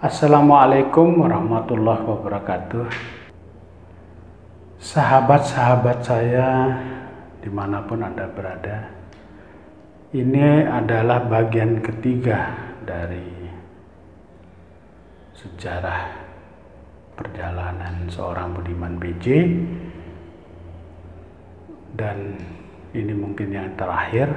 Assalamualaikum warahmatullahi wabarakatuh. Sahabat-sahabat saya dimanapun Anda berada, ini adalah bagian ketiga dari sejarah perjalanan seorang Budiman BJ, dan ini mungkin yang terakhir.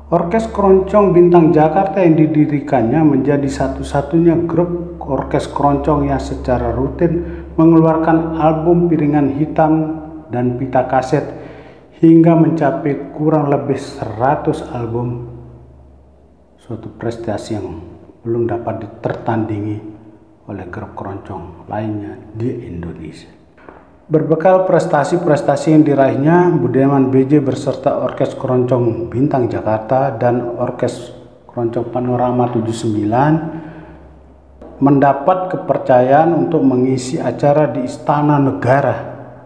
Orkes Keroncong Bintang Jakarta yang didirikannya menjadi satu-satunya grup orkes keroncong yang secara rutin mengeluarkan album piringan hitam dan pita kaset hingga mencapai kurang lebih 100 album, suatu prestasi yang belum dapat tertandingi oleh grup keroncong lainnya di Indonesia. Berbekal prestasi-prestasi yang diraihnya, Budiman BJ beserta Orkes Keroncong Bintang Jakarta dan Orkes Keroncong Panorama 79 mendapat kepercayaan untuk mengisi acara di Istana Negara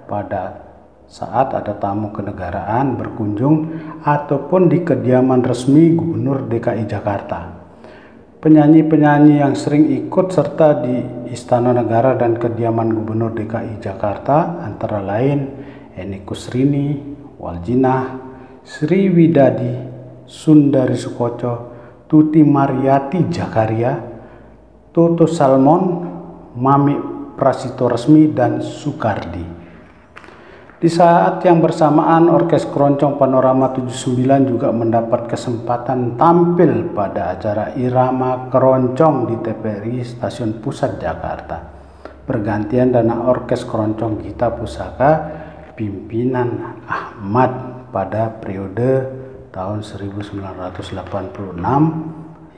pada saat ada tamu kenegaraan berkunjung ataupun di kediaman resmi Gubernur DKI Jakarta. Penyanyi-penyanyi yang sering ikut serta di Istana Negara dan kediaman Gubernur DKI Jakarta antara lain Eni Kusrini, Waljina, Sri Widadi, Sundari Sukoco, Tuti Mariati Jakaria, Toto Salmon, Mami Prasito Resmi, dan Sukardi. Di saat yang bersamaan, Orkes Keroncong Panorama 79 juga mendapat kesempatan tampil pada acara Irama Keroncong di TVRI Stasiun Pusat Jakarta. Pergantian dana Orkes Keroncong Gita Pusaka pimpinan Ahmad pada periode tahun 1986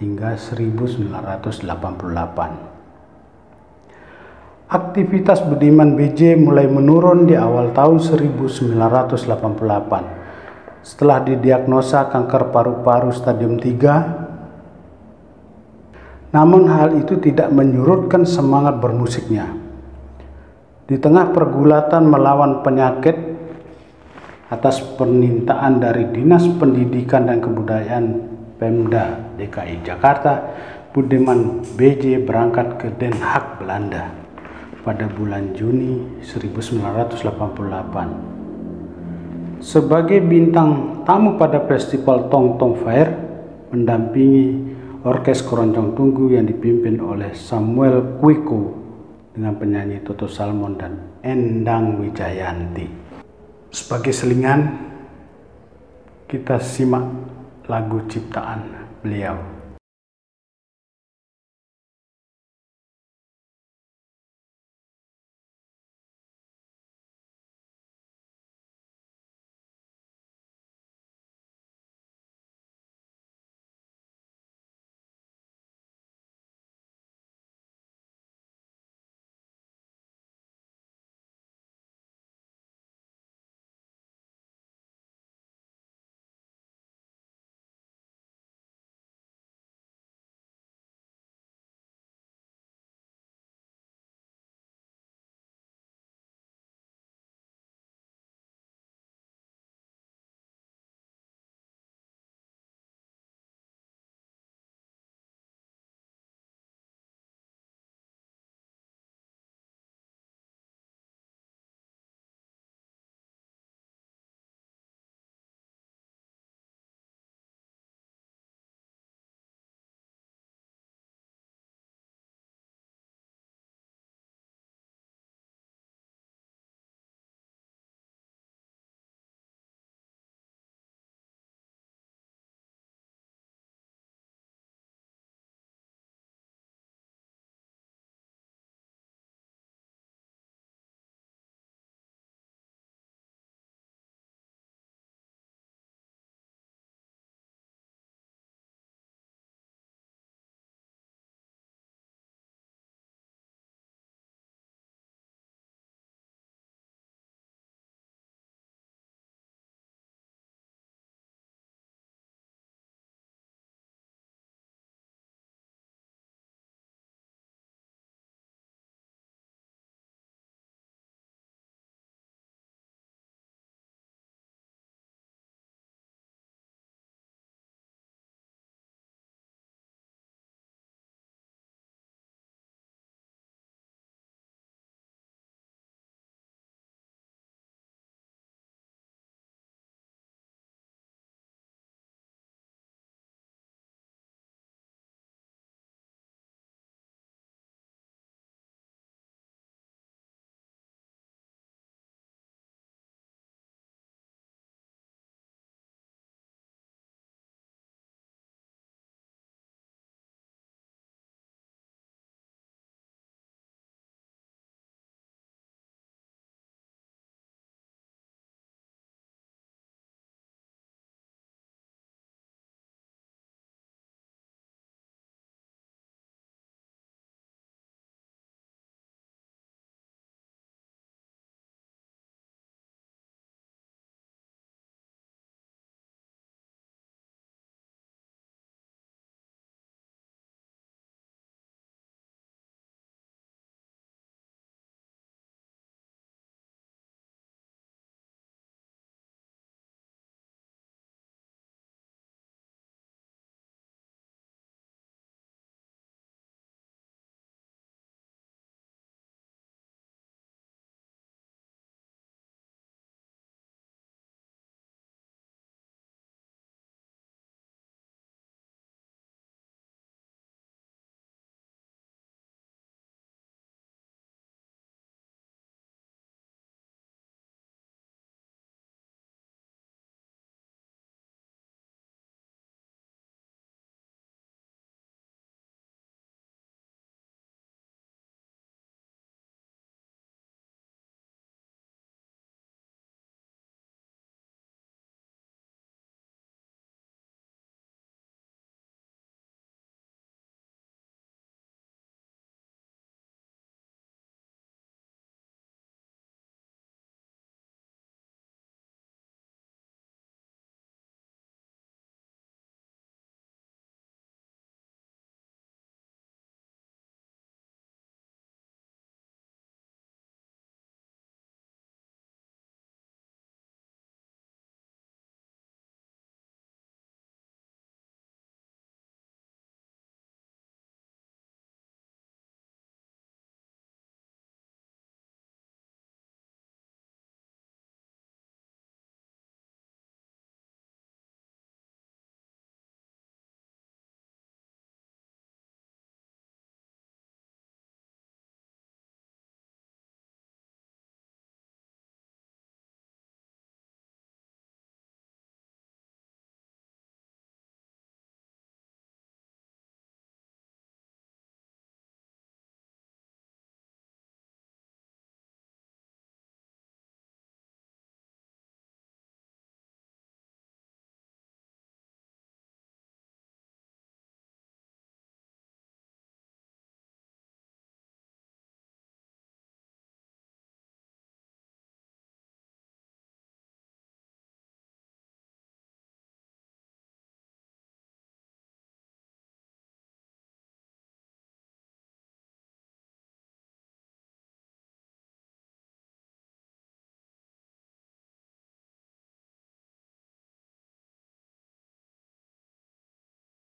hingga 1988. Aktivitas Budiman BJ mulai menurun di awal tahun 1988 setelah didiagnosa kanker paru-paru stadium 3. Namun hal itu tidak menyurutkan semangat bermusiknya. Di tengah pergulatan melawan penyakit, atas permintaan dari Dinas Pendidikan dan Kebudayaan Pemda DKI Jakarta, Budiman BJ berangkat ke Den Haag, Belanda pada bulan Juni 1988 sebagai bintang tamu pada festival Tong Tong Fair, mendampingi Orkes Keroncong Tunggu yang dipimpin oleh Samuel Kuiko dengan penyanyi Toto Salmon dan Endang Wijayanti. Sebagai selingan, kita simak lagu ciptaan beliau.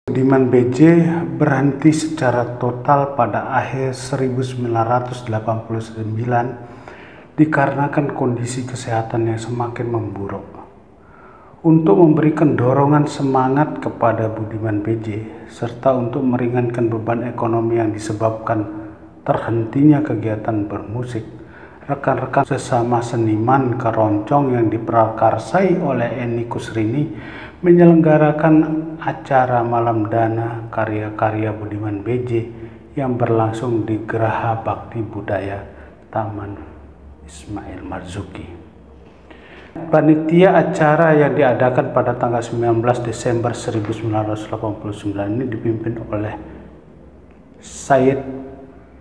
Budiman BJ berhenti secara total pada akhir 1989 dikarenakan kondisi kesehatan yang semakin memburuk. Untuk memberikan dorongan semangat kepada Budiman BJ serta untuk meringankan beban ekonomi yang disebabkan terhentinya kegiatan bermusik, rekan-rekan sesama seniman keroncong yang diprakarsai oleh Eni Kusrini menyelenggarakan acara Malam Dana karya-karya Budiman BJ yang berlangsung di Geraha Bakti Budaya Taman Ismail Marzuki. Panitia acara yang diadakan pada tanggal 19 Desember 1989 ini dipimpin oleh Said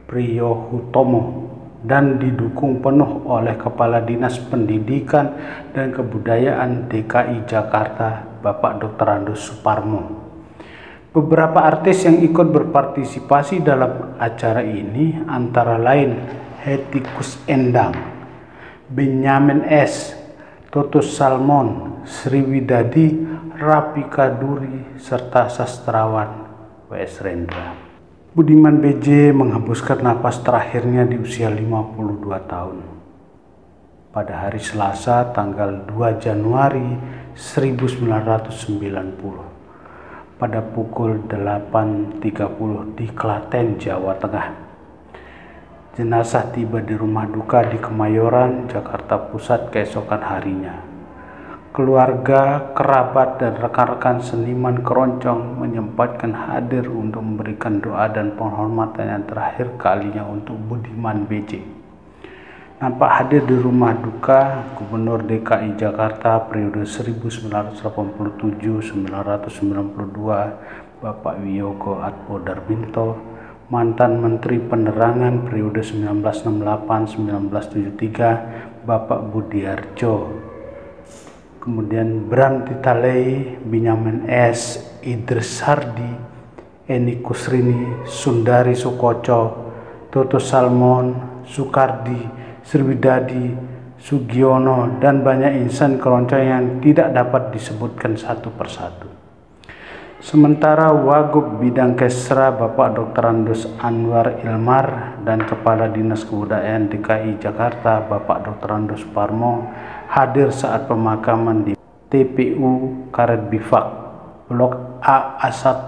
Priyohutomo dan didukung penuh oleh Kepala Dinas Pendidikan dan Kebudayaan DKI Jakarta, Bapak Dr. Andus Suparmo. Beberapa artis yang ikut berpartisipasi dalam acara ini antara lain Hetty Koes Endang, Benyamin S., Tutus Salmon, Sriwidadi, Rapika Duri, serta sastrawan W.S. Rendra. Budiman BJ menghembuskan napas terakhirnya di usia 52 tahun. Pada hari Selasa tanggal 2 Januari 1990 pada pukul 8.30 di Klaten, Jawa Tengah. Jenazah tiba di rumah duka di Kemayoran, Jakarta Pusat keesokan harinya. Keluarga, kerabat, dan rekan-rekan seniman keroncong menyempatkan hadir untuk memberikan doa dan penghormatan yang terakhir kalinya untuk Budiman BJ. Nampak hadir di rumah duka Gubernur DKI Jakarta periode 1987-1992 Bapak Wiyogo Atmodarbinto, mantan Menteri Penerangan periode 1968-1973 Bapak Budiarjo, kemudian Bram Titalei, Benyamin S., Idris Sardi, Eni Kusrini, Sundari Sukoco, Tutus Salmon, Sukardi, Sriwidadi, Sugiono, dan banyak insan keroncong yang tidak dapat disebutkan satu persatu. Sementara Wagub Bidang Kesra Bapak Dr. Andus Anwar Ilmar dan Kepala Dinas Kebudayaan DKI Jakarta Bapak Dr. Andus Suparmo hadir saat pemakaman di TPU Karet Bifak, Blok AA1,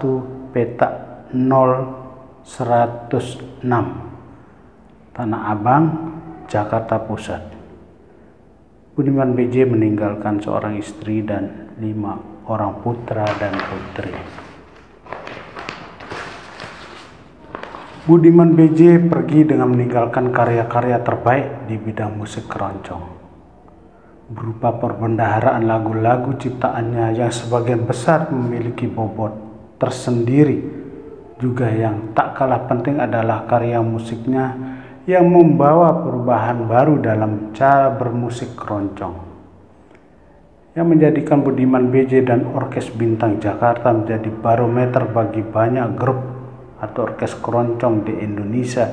Petak 0106, Tanah Abang, Jakarta Pusat. Budiman BJ meninggalkan seorang istri dan 5 orang putra dan putri. Budiman BJ pergi dengan meninggalkan karya-karya terbaik di bidang musik keroncong, berupa perbendaharaan lagu-lagu ciptaannya yang sebagian besar memiliki bobot tersendiri. Juga yang tak kalah penting adalah karya musiknya yang membawa perubahan baru dalam cara bermusik keroncong, yang menjadikan Budiman BJ dan Orkes Bintang Jakarta menjadi barometer bagi banyak grup atau orkes keroncong di Indonesia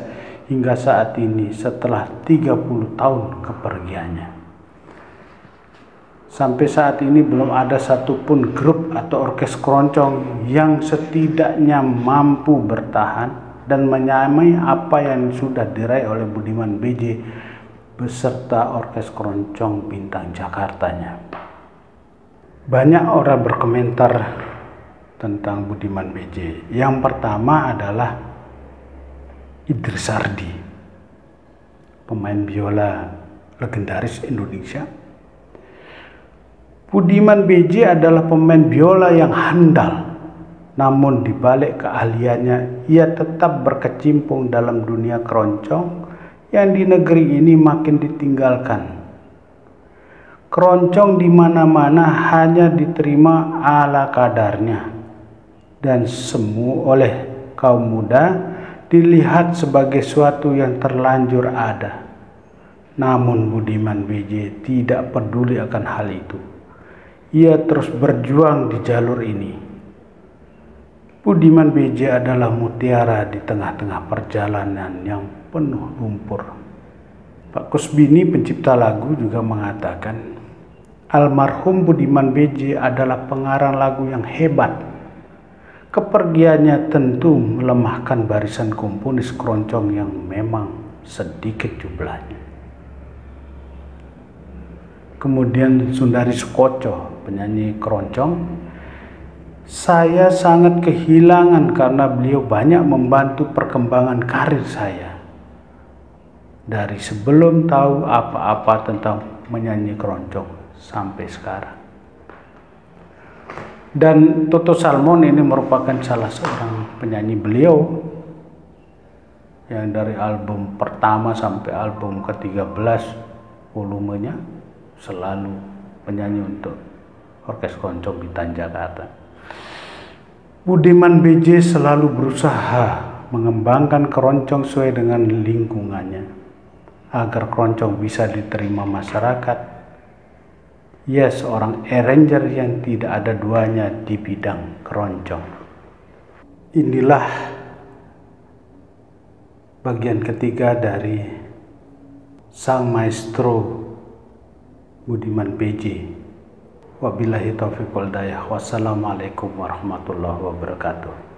hingga saat ini setelah 30 tahun kepergiannya. Sampai saat ini belum ada satupun grup atau orkes keroncong yang setidaknya mampu bertahan dan menyamai apa yang sudah diraih oleh Budiman BJ beserta Orkes Keroncong Bintang Jakartanya. Banyak orang berkomentar tentang Budiman BJ. Yang pertama adalah Idris Sardi, pemain biola legendaris Indonesia. Budiman BJ adalah pemain biola yang handal, namun di balik keahliannya, ia tetap berkecimpung dalam dunia keroncong yang di negeri ini makin ditinggalkan. Keroncong di mana-mana hanya diterima ala kadarnya dan semua oleh kaum muda dilihat sebagai suatu yang terlanjur ada. Namun Budiman BJ tidak peduli akan hal itu. Ia terus berjuang di jalur ini. Budiman BJ adalah mutiara di tengah-tengah perjalanan yang penuh lumpur. Pak Kusbini, pencipta lagu, juga mengatakan, almarhum Budiman BJ adalah pengarang lagu yang hebat Kepergiannya tentu melemahkan barisan komponis keroncong yang memang sedikit jumlahnya. Kemudian Sundari Soekoco, penyanyi keroncong, saya sangat kehilangan karena beliau banyak membantu perkembangan karir saya. Dari sebelum tahu apa-apa tentang menyanyi keroncong sampai sekarang. Dan Toto Salmon ini merupakan salah seorang penyanyi beliau yang dari album pertama sampai album ke-13 volumenya selalu penyanyi untuk Orkes Keroncong Bintan Jakarta. Budiman BJ selalu berusaha mengembangkan keroncong sesuai dengan lingkungannya agar keroncong bisa diterima masyarakat. Ia seorang arranger yang tidak ada duanya di bidang keroncong. Inilah bagian ketiga dari sang maestro Budiman BJ. Wabillahi taufiq wal hidayah. Wassalamualaikum warahmatullahi wabarakatuh.